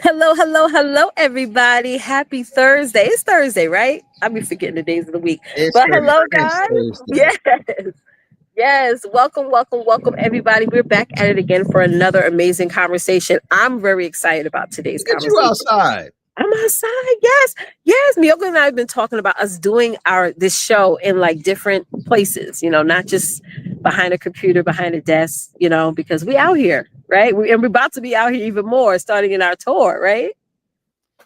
Hello, hello, hello, everybody. Happy Thursday. It's Thursday, right? I'll be forgetting the days of the week. It's But Thursday. hello, It's guys. Thursday. Yes. Yes. Welcome, welcome, welcome, everybody. We're back at it again for another amazing conversation. I'm very excited about today's Look at you conversation. outside. I'm outside. Yes. Yes. Miyoko and I have been talking about us doing this show in like different places, not just behind a computer, behind a desk, because we out here, right? And we're about to be out here even more starting in our tour, right?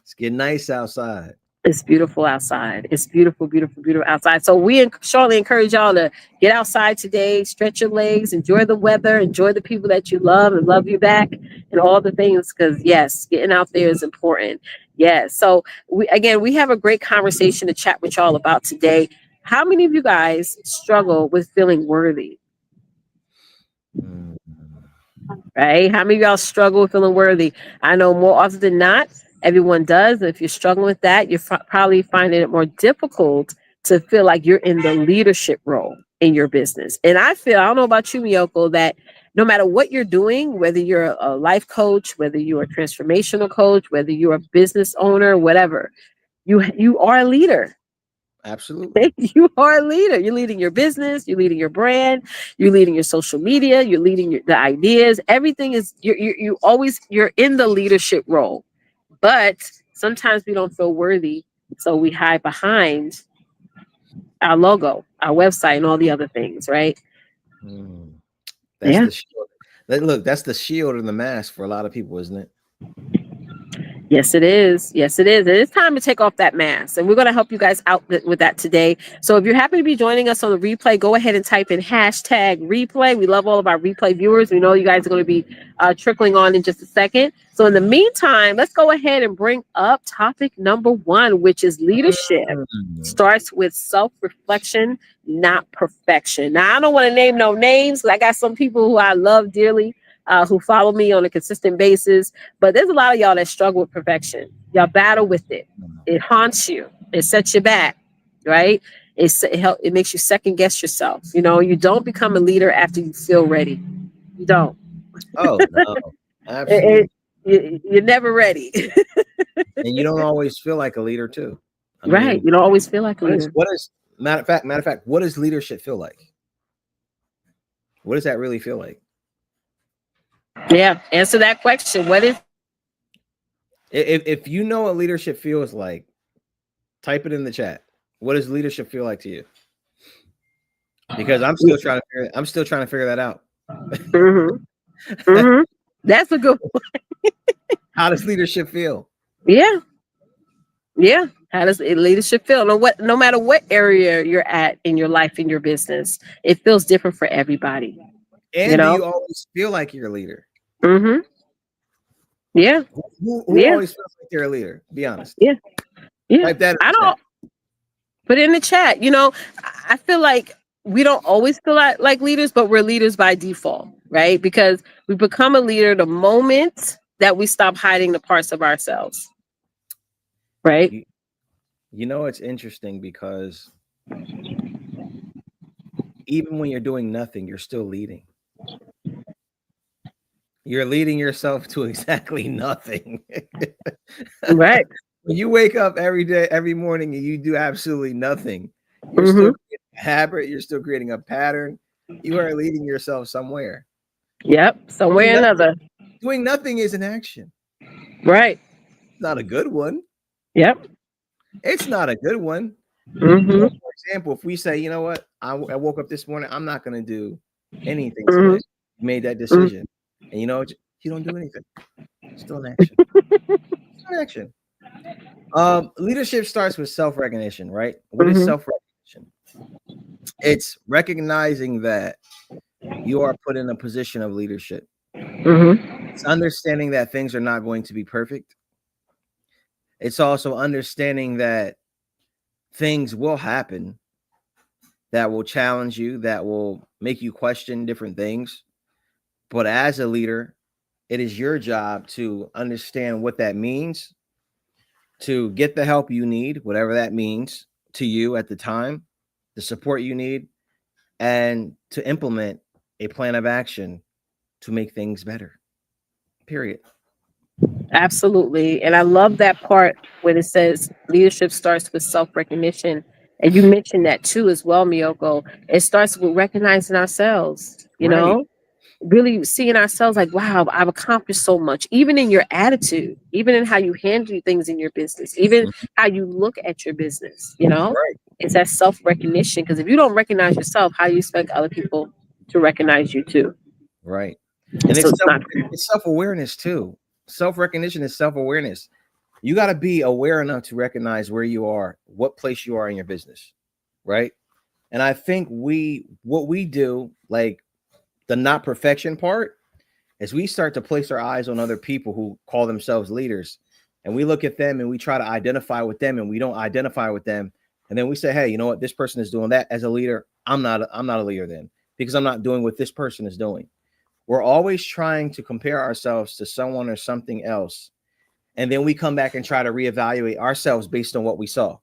It's getting nice outside. It's beautiful outside. It's beautiful, beautiful, beautiful outside. So we surely encourage y'all to get outside today, stretch your legs, enjoy the weather, enjoy the people that you love and love you back, and all the things. Because yes, getting out there is important. Yes. So we have a great conversation to chat with y'all about today. How many of you guys struggle with feeling worthy? Mm. Right? How many of y'all struggle with feeling worthy? I know more often than not, everyone does. If you're struggling with that, you're probably finding it more difficult to feel like you're in the leadership role in your business. And I don't know about you, Miyoko, that no matter what you're doing, whether you're a life coach, whether you're a transformational coach, whether you're a business owner, whatever, you are a leader. Absolutely. You are a leader. You're leading your business. You're leading your brand. You're leading your social media. You're leading the ideas. Everything is you're in the leadership role. But sometimes we don't feel worthy, so we hide behind our logo, our website, and all the other things. Right? Mm. That's Yeah. the shield. Look, that's the shield and the mask for a lot of people, isn't it? Yes, it is. Yes, it is. It is time to take off that mask. And we're going to help you guys out with that today. So if you're happy to be joining us on the replay, go ahead and type in hashtag replay. We love all of our replay viewers. We know you guys are going to be trickling on in just a second. So in the meantime, let's go ahead and bring up topic number one, which is leadership. Mm. Starts with self-reflection, not perfection. Now, I don't want to name no names, but I got some people who I love dearly, who follow me on a consistent basis, but there's a lot of y'all that struggle with perfection. Y'all battle with it. It haunts you. It sets you back, right? It makes you second guess yourself. You don't become a leader after you feel ready. You don't. Oh no, It, absolutely. you're never ready. And you don't always feel like a leader, too. I Right. mean, You don't always feel like a what is leader. what is matter of fact, what does leadership feel like? What does that really feel like? Yeah. Answer that question. What is If you know what leadership feels like, type it in the chat. What does leadership feel like to you? Because I'm still trying to figure that out. hmm hmm That's a good one. How does leadership feel? Yeah. Yeah. How does leadership feel? No matter what area you're at in your life, in your business, it feels different for everybody. You And do know? you always feel like you're a leader? hmm Yeah. Who Yeah. always feels like they're a leader? Be honest. Yeah. Yeah. Type that in I the don't chat. put it in the chat. I feel like we don't always feel like leaders, but we're leaders by default, right? Because we become a leader the moment that we stop hiding the parts of ourselves, right? You, you know it's interesting because even when you're doing nothing, you're still leading. You're leading yourself to exactly nothing. Right. When you wake up every day, every morning, and you do absolutely nothing, you're hmm still creating a habit. You're still creating a pattern. You are leading yourself somewhere. Yep. Doing Somewhere or nothing, another. doing nothing is an action. Right. It's not a good one. Yep. It's not a good one. So, hmm for example, if we say, you know what, I woke up this morning, I'm not going to do anything hmm today. You made that hmm decision, and you know what? You don't do anything. Still an action. Still an action. Leadership starts with self recognition, right? What is hmm self recognition? It's recognizing that you are put in a position of leadership. hmm It's understanding that things are not going to be perfect. It's also understanding that things will happen that will challenge you, that will make you question different things. But as a leader, it is your job to understand what that means, to get the help you need, whatever that means to you at the time, the support you need, and to implement a plan of action to make things better. Period. Absolutely. And I love that part when it says leadership starts with self recognition. And you mentioned that too, as well, Miyoko. It starts with recognizing ourselves, Right. really seeing ourselves like, wow, I've accomplished so much, even in your attitude, even in how you handle things in your business, even Mhm. how you look at your business. Right. It's that self recognition. Because if you don't recognize yourself, how do you expect other people to recognize you too? Right. And So it's not it's self-awareness too. Self-recognition is self-awareness. You got to be aware enough to recognize where you are, what place you are in your business, right? And I think what we do, like the not perfection part, is we start to place our eyes on other people who call themselves leaders, and we look at them and we try to identify with them, and we don't identify with them, and then we say, hey, you know what, this person is doing that as a leader. I'm not a leader then, because I'm not doing what this person is doing. We're always trying to compare ourselves to someone or something else, and then we come back and try to reevaluate ourselves based on what we saw,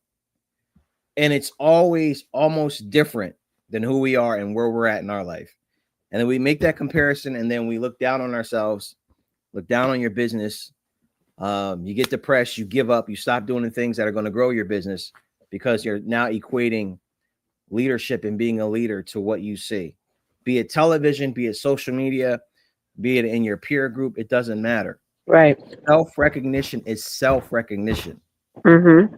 and it's always almost different than who we are and where we're at in our life. And then we make that comparison, and then we look down on ourselves, look down on your business. You get depressed, you give up, you stop doing the things that are going to grow your business, because you're now equating leadership and being a leader to what you see, be it television, be it social media, be it in your peer group. It doesn't matter. right. Self-recognition is self-recognition. Mm-hmm.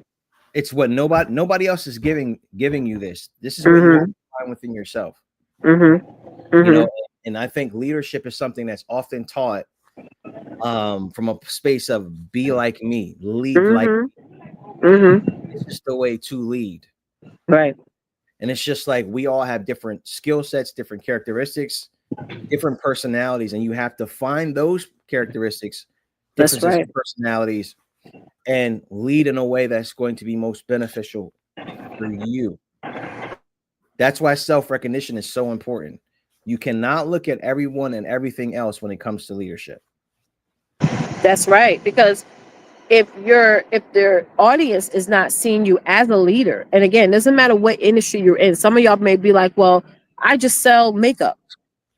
It's what nobody else is giving you. This is what you have Mm-hmm. to find within yourself. Mm-hmm. You know, Mm-hmm. and I think leadership is something that's often taught from a space of be like me, lead like, Mm-hmm. Mm-hmm. it's just the way to lead. Right. And it's just like we all have different skill sets, different characteristics, different personalities, and you have to find those characteristics, That's differences right. in personalities, and lead in a way that's going to be most beneficial for you. That's why self-recognition is so important. You cannot look at everyone and everything else when it comes to leadership. That's right. Because if their audience is not seeing you as a leader, and again, doesn't matter what industry you're in. Some of y'all may be like, well, I just sell makeup,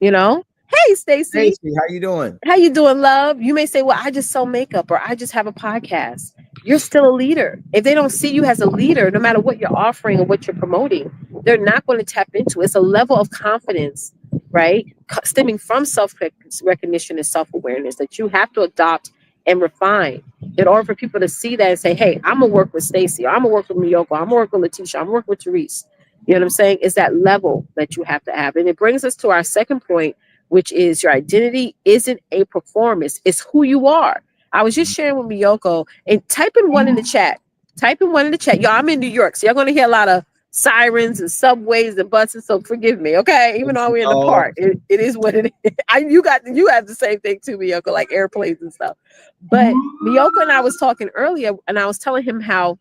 you know? Hey, Hey, Stacy. Steve, how you doing? How you doing, love? You may say, well, I just sell makeup or I just have a podcast. You're still a leader. If they don't see you as a leader, no matter what you're offering or what you're promoting, they're not going to tap into it. It's a level of confidence, right? Stemming from self recognition and self awareness that you have to adopt and refine in order for people to see that and say, hey, I'm going to work with Stacy, or I'm going to work with Meiyoko, I'm going to work with Leticia, I'm going to work with Therese. You know what I'm saying? It's that level that you have to have. And it brings us to our second point, which is your identity isn't a performance, it's who you are. I was just sharing with Miyoko and type in one in the chat. Type in one in the chat. Y'all, I'm in New York, so y'all gonna hear a lot of sirens and subways and buses. So forgive me, okay? Even though we're in the Oh, park, it is what it is. You have the same thing too, Miyoko, like airplanes and stuff. But Miyoko and I was talking earlier, and I was telling him how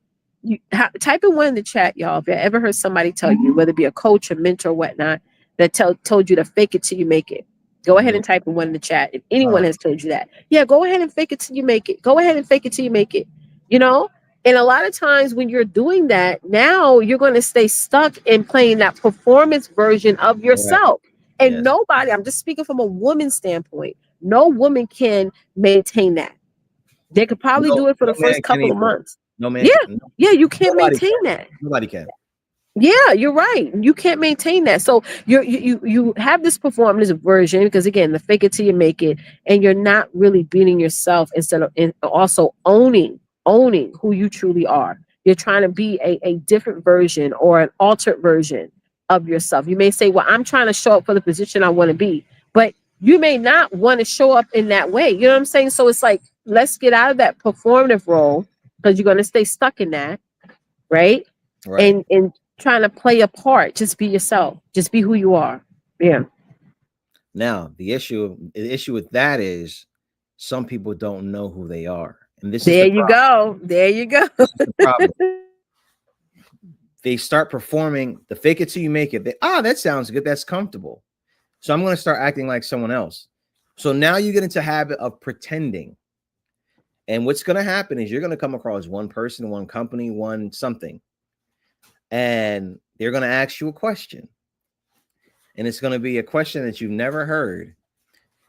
type in one in the chat, y'all. If you ever heard somebody tell you, whether it be a coach, a mentor, or whatnot, that told you to fake it till you make it. Go ahead mm, and type in one in the chat. If anyone huh, has told you that, yeah, go ahead and fake it till you make it. Go ahead and fake it till you make it. You know? And a lot of times when you're doing that, now you're going to stay stuck in playing that performance version of correct. yourself. And Yes. nobody, I'm just speaking from a woman's standpoint, no woman can maintain that. They could probably No, do it for no the man first can couple of either. months. No man Yeah. can. Yeah, you can't Nobody maintain can. that. Nobody can. Yeah, you're right. You can't maintain that. So you have this performance version because again, the fake it till you make it, and you're not really beating yourself instead of also owning who you truly are. You're trying to be a different version or an altered version of yourself. You may say, "Well, I'm trying to show up for the position I want to be," but you may not want to show up in that way. You know what I'm saying? So it's like let's get out of that performative role because you're going to stay stuck in that, right? Right. And trying to play a part. Just be yourself. Just be who you are. Yeah. Now, the issue with that is some people don't know who they are, and this is There the you problem. go. There you go. This is the problem. They start performing the fake it till you make it. That sounds good. That's comfortable. So I'm going to start acting like someone else. So now you get into habit of pretending. And what's going to happen is you're going to come across one person, one company, one something, and they're going to ask you a question. And it's going to be a question that you've never heard.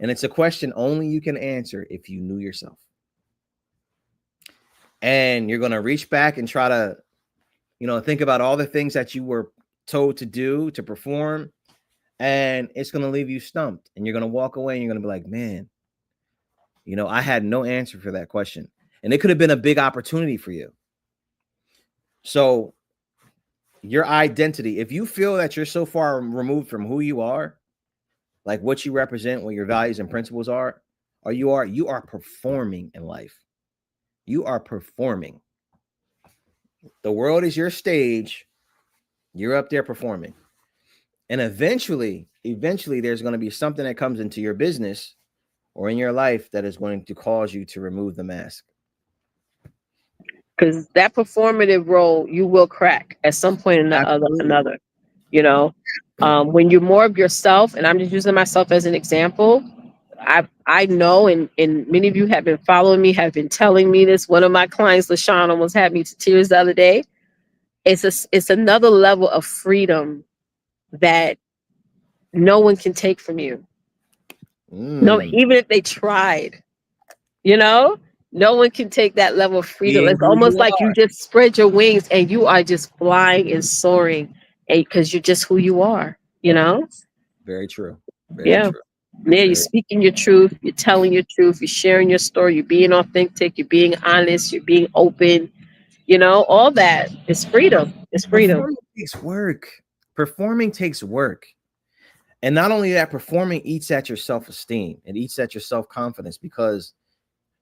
And it's a question only you can answer if you knew yourself. and you're going to reach back and try to, think about all the things that you were told to do, to perform, and it's going to leave you stumped, and you're going to walk away and you're going to be like, man, I had no answer for that question, and it could have been a big opportunity for you. So your identity, if you feel that you're so far removed from who you are, like what you represent, what your values and principles are, or you are performing in life. You are performing. The world is your stage. You're up there performing. And eventually there's going to be something that comes into your business or in your life that is going to cause you to remove the mask. Because that performative role you will crack at some point in the other Absolutely. another. You know, when you're more of yourself, and I'm just using myself as an example. I know, and many of you have been following me, have been telling me this. One of my clients, LaShawn, almost had me to tears the other day. It's another level of freedom that no one can take from you. No, Mm. even if they tried, you know, no one can take that level of freedom. Being It's who almost you like you are. just spread your wings and you are just flying and soaring, because you're just who you are. You know, Very true. Very yeah. true. Yeah, you're Very. speaking your truth, you're telling your truth, you're sharing your story, you're being authentic, you're being honest, you're being open, all that is freedom. It's freedom. Performing takes work. Performing takes work. And not only that, performing eats at your self-esteem. It eats at your self-confidence because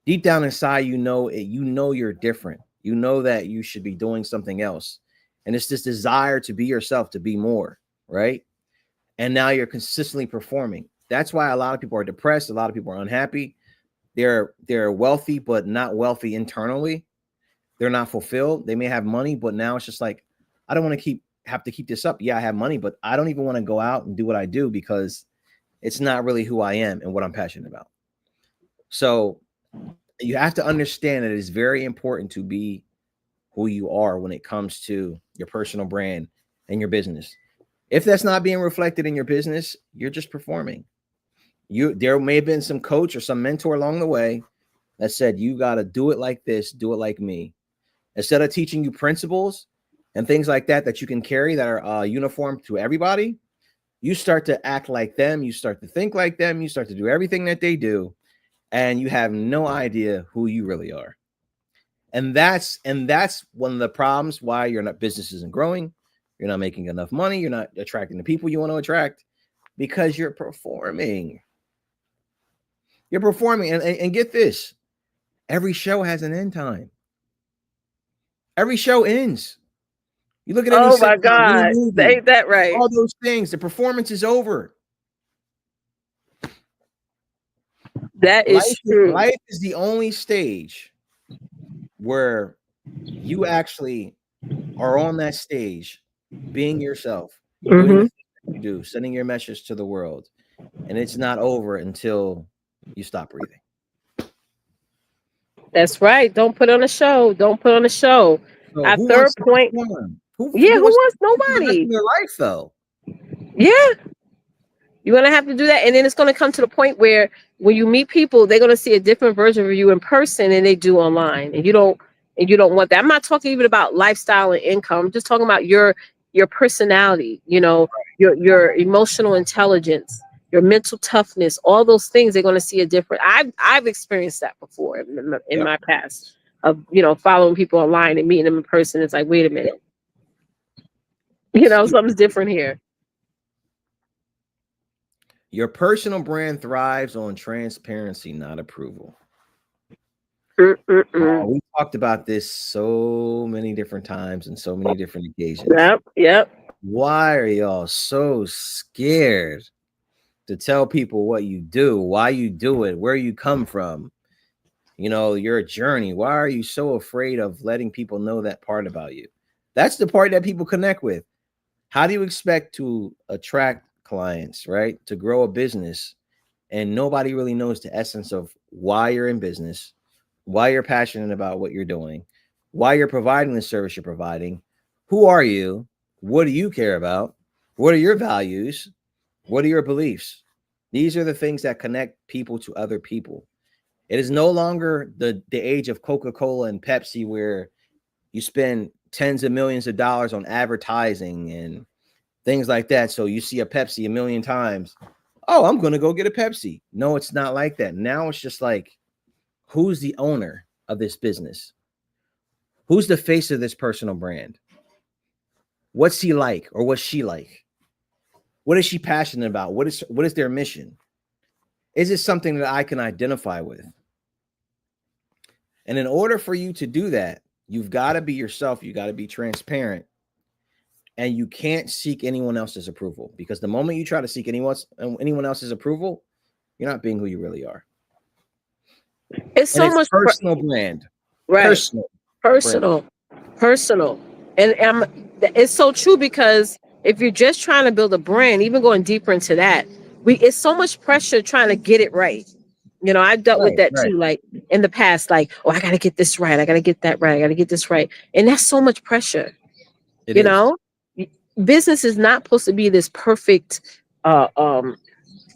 deep down inside, you're different. You know that you should be doing something else. And it's this desire to be yourself, to be more, right? And now you're consistently performing. That's why a lot of people are depressed, a lot of people are unhappy. They're wealthy, but not wealthy internally. They're not fulfilled. They may have money, but now it's just like, I don't want to have to keep this up. Yeah, I have money, but I don't even want to go out and do what I do because it's not really who I am and what I'm passionate about. So you have to understand that it is very important to be who you are when it comes to your personal brand and your business. If that's not being reflected in your business, you're just performing. There may have been some coach or some mentor along the way that said, you got to do it like this, do it like me. Instead of teaching you principles and things like that you can carry that are uniform to everybody, you start to act like them, you start to think like them, you start to do everything that they do, and you have no idea who you really are. And that's one of the problems why your business isn't growing, you're not making enough money, you're not attracting the people you want to attract because you're performing. You're performing, and get this: every show has an end time. Every show ends. You look at any Oh my sitcom, any God. movie, Ain't that right? all those things. The performance is over. That Life, is true. life is the only stage where you actually are on that stage, being yourself, doing the Hmm. things that you do, sending your message to the world, and it's not over until you stop breathing. That's right. Don't put on a show. Don't put on a show. So Our who wants third to point. perform? Who Yeah, who who wants to wants perform for the rest nobody? of their life though? Yeah. You're gonna have to do that, and then it's gonna come to the point where when you meet people, they're gonna see a different version of you in person than they do online, and you don't want that. I'm not talking even about lifestyle and income. I'm just talking about your personality. Your emotional intelligence, your mental toughness, all those things. They're gonna see a different. I've experienced that before in Yep. my past of following people online and meeting them in person. It's like, wait a minute, something's different here. Your personal brand thrives on transparency, not approval. Mm-mm-mm. We talked about this so many different times and so many different occasions. Yep, yep. Why are y'all so scared to tell people what you do, why you do it, where you come from, your journey? Why are you so afraid of letting people know that part about you? That's the part that people connect with. How do you expect to attract clients, right? To grow a business and nobody really knows the essence of why you're in business, why you're passionate about what you're doing, why you're providing the service you're providing. Who are you? What do you care about? What are your values? What are your beliefs? These are the things that connect people to other people. It is no longer the age of Coca-Cola and Pepsi where you spend tens of millions of dollars on advertising and things like that. So you see a Pepsi a million times. Oh, I'm going to go get a Pepsi. No, it's not like that. Now it's just like, who's the owner of this business? Who's the face of this personal brand? What's he like or what's she like? What is she passionate about? What is their mission? Is it something that I can identify with? And in order for you to do that, you've got to be yourself. You got to be transparent. And you can't seek anyone else's approval, because the moment you try to seek anyone else's approval, you're not being who you really are. It's And so it's much personal brand. right. Personal brand. Personal, personal, and it's so true, because if you're just trying to build a brand, even going deeper into that, it's so much pressure trying to get it right. I've dealt with Right, that right. too, like in the past, like, oh, I got to get this right, I got to get that right, I got to get this right, and that's so much pressure. It you is. know Business is not supposed to be this perfect uh um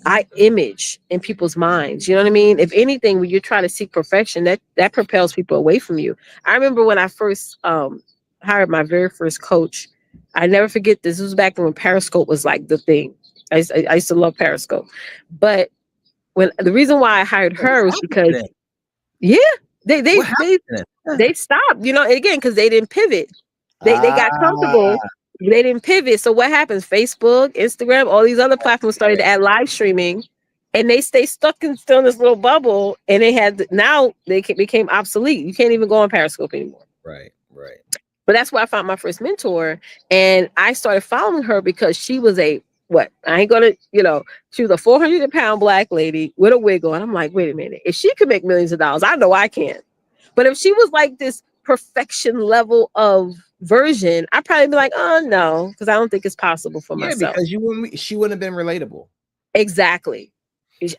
I image in people's minds. You know what I mean? If anything, when you're trying to seek perfection, that propels people away from you. I remember when I first hired my very first coach. I never forget this. This was back when Periscope was like the thing. I used to love Periscope, but when the reason why I hired What her was happened to because them? yeah, they they What happened they to them? they stopped. Again, because they didn't pivot. They got Ah, comfortable. They didn't pivot. So what happens? Facebook, Instagram, all these other platforms started right, to add live streaming, and they stay stuck in still in this little bubble. And now they became obsolete. You can't even go on Periscope anymore. right, right. But that's where I found my first mentor, and I started following her because she was a what? I ain't gonna, she was a 400-pound black lady with a wig on. I'm like, wait a minute. If she could make millions of dollars, I know I can. But if she was like this perfection level of version, I'd probably be like, oh no, because I don't think it's possible for Yeah, myself. because she wouldn't have been relatable. Exactly.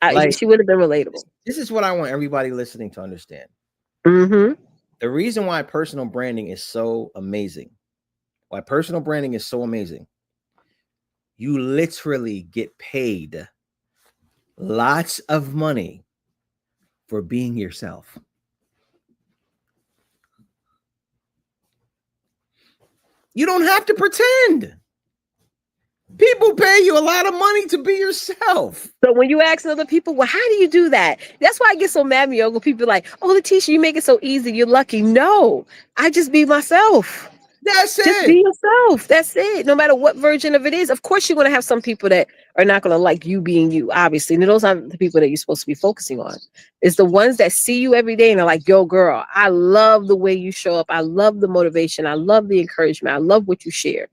Like, She would have been relatable. this is what I want everybody listening to understand. Mm-hmm. The reason why personal branding is so amazing, you literally get paid lots of money for being yourself. You don't have to pretend. People pay you a lot of money to be yourself. So when you ask other people, well, how do you do that? That's why I get so mad, Meiyoko. People are like, oh, Leticia, you make it so easy. You're lucky. No, I just be myself. That's Just it. be yourself. That's it. No matter what version of it is. Of course, you're going to have some people that are not going to like you being you, obviously. And those aren't the people that you're supposed to be focusing on. It's the ones that see you every day and are like, yo, girl, I love the way you show up. I love the motivation. I love the encouragement. I love what you share.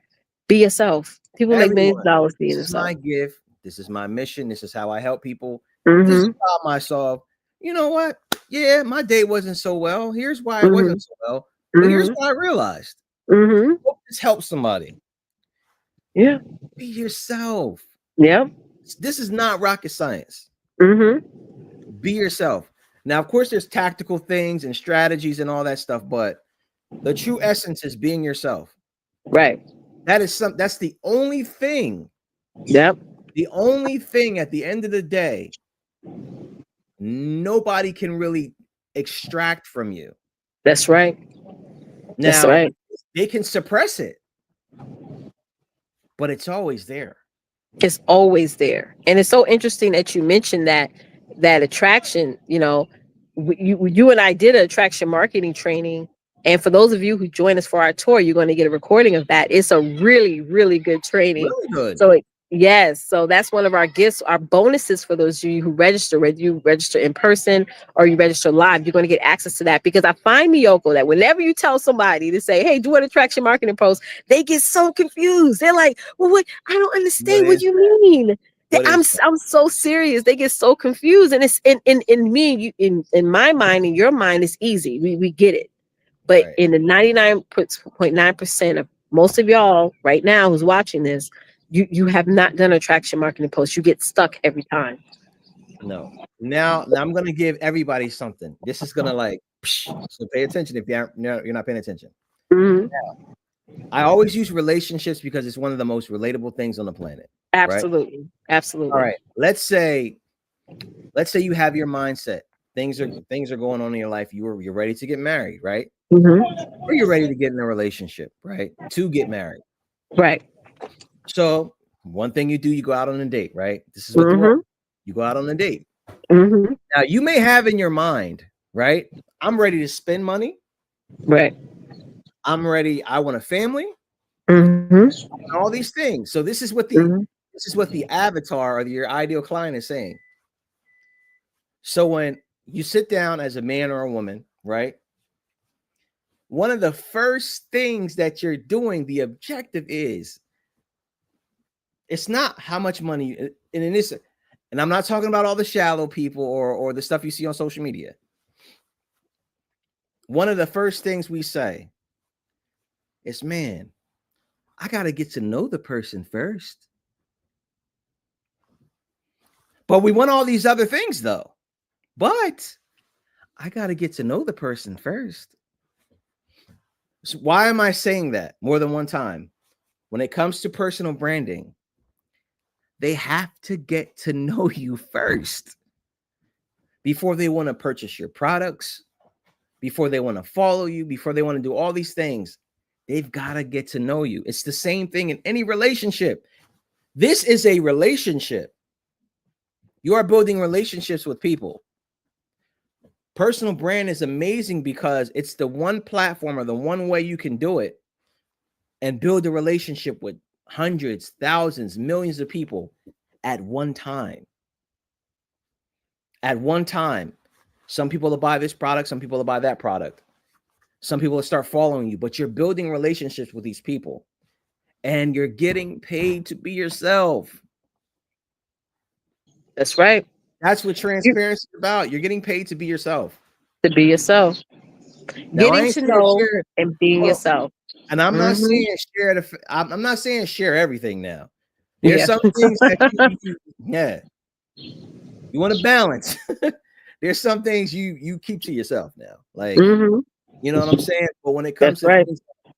Be yourself. People make millions of Everyone. dollars being This is my themselves. gift. This is my mission. This is how I help people. This is Mm-hmm. about myself. You know what? Yeah, my day wasn't so well. Here's why it Mm-hmm. wasn't so well. But here's Mm-hmm. what I realized. Mm-hmm. Hope this helps somebody. Yeah. Be yourself. Yeah. This is not rocket science. Mm-hmm. Be yourself. Now, of course, there's tactical things and strategies and all that stuff, but the true essence is being yourself. Right. That's the only thing. Yep. The only thing at the end of the day, nobody can really extract from you. That's right. That's Now, right. they can suppress it, but it's always there. It's always there. And it's so interesting that you mentioned that attraction. You and I did an attraction marketing training. And for those of you who join us for our tour, you're going to get a recording of that. It's a really, really good training. Really good. So yes, so that's one of our gifts, our bonuses for those of you who register, whether you register in person or you register live, you're going to get access to that. Because I find, Meiyoko, that whenever you tell somebody to say, hey, do an attraction marketing post, they get so confused. They're like, well, what? I don't What understand what is you that? mean. What I'm is that? I'm so serious. They get so confused, and it's in me, in my mind, in your mind, it's easy. We get it, but Right. in the 99.9% of most of y'all right now who's watching this, you have not done attraction marketing posts. You get stuck every time. No. Now I'm gonna give everybody something. This is gonna like so pay attention if you're not paying attention. Mhm. I always use relationships because it's one of the most relatable things on the planet. Right. Absolutely, All absolutely. right. Let's say you have your mindset. things are going on in your life. You're ready to get married, right? Mm-hmm. Or you're ready to get in a relationship, right? To get married. Right. So one thing you do, you go out on a date, right? This is what the world. Mm-hmm. You go out on a date. Mm-hmm. Now you may have in your mind, right? I'm ready to spend money. Right. I'm ready. I want a family. Mm-hmm. All these things. So Mm-hmm. this is what the avatar or your ideal client is saying. So when you sit down as a man or a woman, right? One of the first things that you're doing, the objective is it's not how much money and in this, and I'm not talking about all the shallow people or the stuff you see on social media. One of the first things we say is, man, I gotta get to know the person first. But we want all these other things though. But I gotta get to know the person first. So why am I saying that more than one time? When it comes to personal branding, they have to get to know you first before they want to purchase your products, before they want to follow you, before they want to do all these things. They've got to get to know you. It's the same thing in any relationship. This is a relationship. You are building relationships with people. Personal brand is amazing because it's the one platform or the one way you can do it and build a relationship with hundreds, thousands, millions of people at one time. At one time. Some people will buy this product, some people will buy that product. Some people will start following you, but you're building relationships with these people and you're getting paid to be yourself. That's right. That's what You transparency is about. You're getting paid to be yourself. to be yourself. Now, I Getting ain't to saying know share. and being Hold on. yourself. And I'm not Mm-hmm. saying share the. I'm not saying share everything now. There's Yeah. some things that yeah, you want to balance. There's some things you keep to yourself now. Like, Mm-hmm. you know what I'm saying? But when it That's comes to right. things that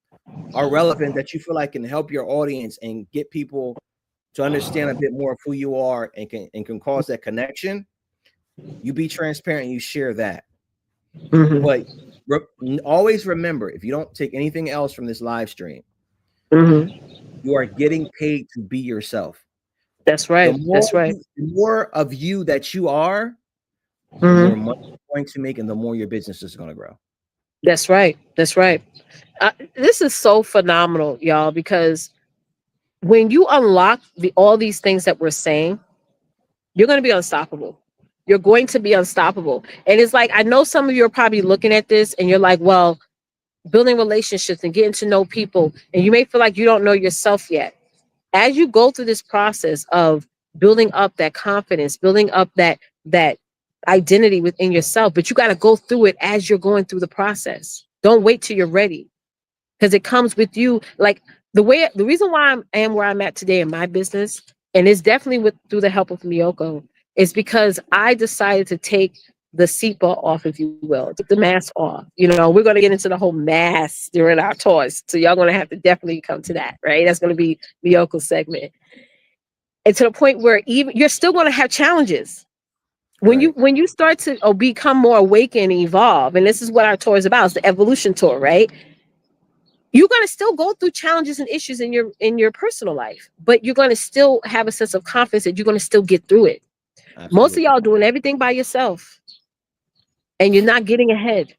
are relevant that you feel like can help your audience and get people to understand a bit more of who you are and can cause that connection, you be transparent, you share that. Mm-hmm. But always remember, if you don't take anything else from this live stream, Mm-hmm. you are getting paid to be yourself. That's The right. more That's right. the more of you that you are, the more Mm-hmm. money you're going to make and the more your business is going to grow. That's right. That's right. This is so phenomenal, y'all, because when you unlock all these things that we're saying, you're going to be unstoppable. You're going to be unstoppable. And it's like, I know some of you are probably looking at this and you're like, well, building relationships and getting to know people, and you may feel like you don't know yourself yet. As you go through this process of building up that confidence, building up that identity within yourself, but you got to go through it as you're going through the process. Don't wait till you're ready, because it comes with you. Like the reason why I am where I'm at today in my business, and it's definitely with through the help of Miyoko, is because I decided to take the seatbelt off, if you will, take the mask off. You know, we're going to get into the whole mask during our tours, so y'all going to have to definitely come to that, right? That's going to be Miyoko's segment, and to the point where even you're still going to have challenges Right. when you start to become more awakened and evolve. And this is what our tour is about. It's the evolution tour, right? You're going to still go through challenges and issues in your personal life, but you're going to still have a sense of confidence that you're going to still get through it. Most of Absolutely. y'all doing everything by yourself and you're not getting ahead.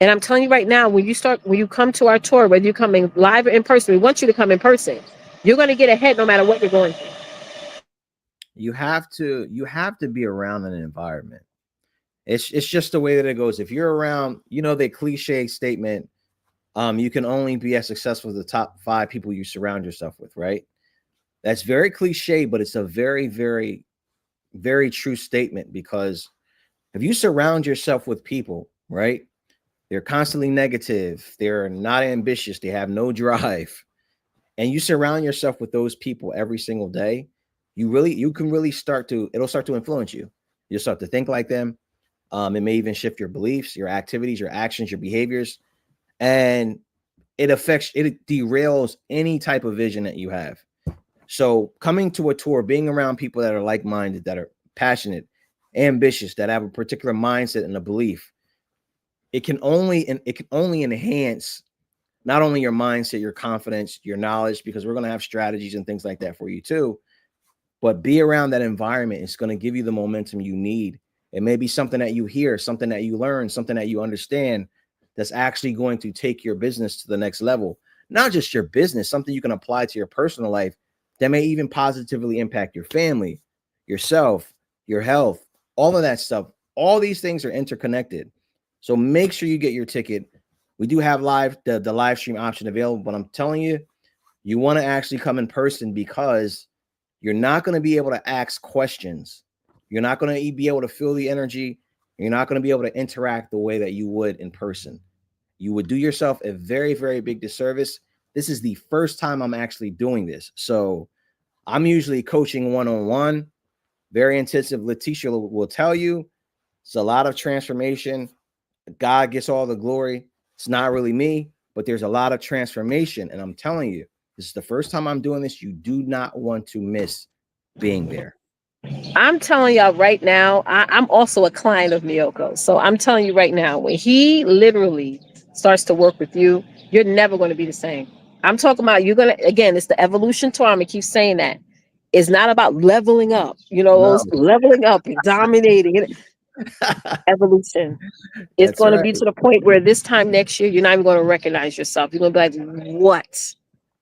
And I'm telling you right now, when you come to our tour, whether you're coming live or in person, we want you to come in person. You're going to get ahead no matter what you're going through. You have to be around an environment. It's just the way that it goes. If you're around, the cliche statement, you can only be as successful as the top 5 people you surround yourself with, right? That's very cliche, but it's a very, very, very true statement because if you surround yourself with people, right? They're constantly negative, they're not ambitious, they have no drive, and you surround yourself with those people every single day, you can really it'll start to influence you. You'll start to think like them. It may even shift your beliefs, your activities, your actions, your behaviors, and it derails any type of vision that you have. So coming to a tour, being around people that are like-minded, that are passionate, ambitious, that have a particular mindset and a belief, it can only enhance not only your mindset, your confidence, your knowledge, because we're going to have strategies and things like that for you too. But be around that environment. It's going to give you the momentum you need. It may be something that you hear, something that you learn, something that you understand that's actually going to take your business to the next level. Not just your business, something you can apply to your personal life that may even positively impact your family, yourself, your health, all of that stuff. All these things are interconnected. So make sure you get your ticket. We do have the live stream option available, but I'm telling you, you want to actually come in person, because you're not going to be able to ask questions. You're not going to be able to feel the energy. You're not going to be able to interact the way that you would in person. You would do yourself a very, very big disservice. This is the first time I'm actually doing this. So I'm usually coaching one-on-one, very intensive. Leticia will tell you it's a lot of transformation. God gets all the glory. It's not really me, but there's a lot of transformation. And I'm telling you, this is the first time I'm doing this. You do not want to miss being there. I'm telling y'all right now, I'm also a client of Meiyoko. So I'm telling you right now, when he literally starts to work with you, you're never going to be the same. I'm talking about you're going to, again, it's the evolution tour. I'm going to keep saying that. It's not about leveling up, No, leveling up and dominating. Evolution. It's that's going to right. be to the point where this time next year, you're not even going to recognize yourself. You're going to be like, what?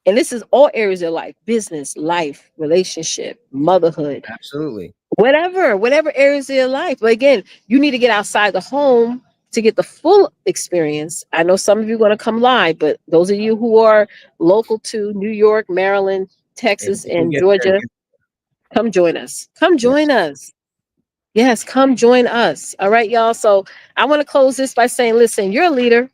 And this is all areas of life: business, life, relationship, motherhood, Absolutely. whatever areas of your life. But again, you need to get outside the home to get the full experience. I know some of you are going to come live, but those of you who are local to New York, Maryland, If Texas, we can and get there, Georgia, come join us. Come yes. join us. Yes, come join us. All right, y'all. So I want to close this by saying, listen, you're a leader.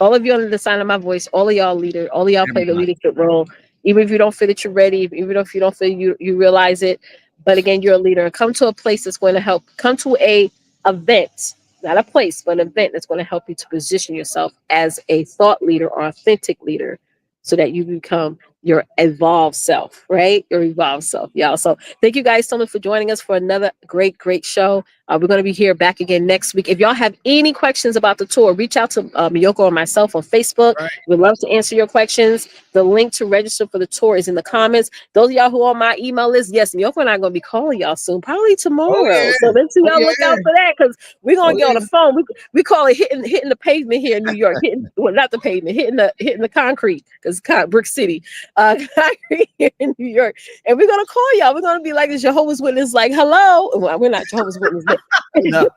All of you under the sign of my voice, all of y'all leader, all of y'all play the Everybody. leadership role. Even if you don't feel that you're ready, even if you don't feel you realize it. But again, you're a leader. Come to a place that's going to help. Come to a event, not a place, but an event that's going to help you to position yourself as a thought leader or authentic leader, so that you become your evolved self, right? Your evolved self, y'all. So thank you guys so much for joining us for another great show. We're going to be here back again next week. If y'all have any questions about the tour, reach out to Meiyoko or myself on Facebook. Right. We'd love to answer your questions. The link to register for the tour is in the comments. Those of y'all who are on my email list, yes, Meiyoko and I are going to be calling y'all soon, probably Oh tomorrow. yeah. So make sure Oh y'all look yeah. out for that, because we're going Oh to get on the yeah. phone. We call it hitting the pavement here in New York. Hitting, well, not the pavement, hitting the concrete, because brick city, concrete here in New York. And we're gonna call y'all. We're gonna be like the Jehovah's Witness, like, hello. Well, we're not Jehovah's Witness, but No.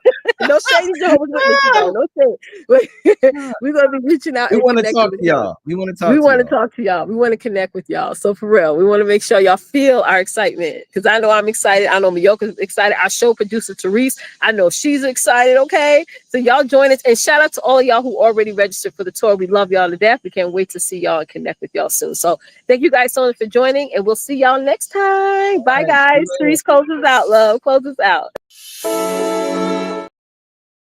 no shady Jehovah's Witnesses, though. No shade. We're gonna be reaching out We and want to connecting talk with to y'all. y'all. We want to We talk to want to y'all. talk to y'all. We want to connect with y'all. So for real, we want to make sure y'all feel our excitement, because I know I'm excited. I know Miyoko's excited. Our show producer Therese, I know she's excited. Okay, so y'all join us, and shout out to all of y'all who already registered for the tour. We love y'all to death. We can't wait to see y'all and connect with y'all soon. So thank you guys so much for joining, and we'll see y'all next time. All Bye, right. See guys. you later. Therese, close us out. Love, close us out.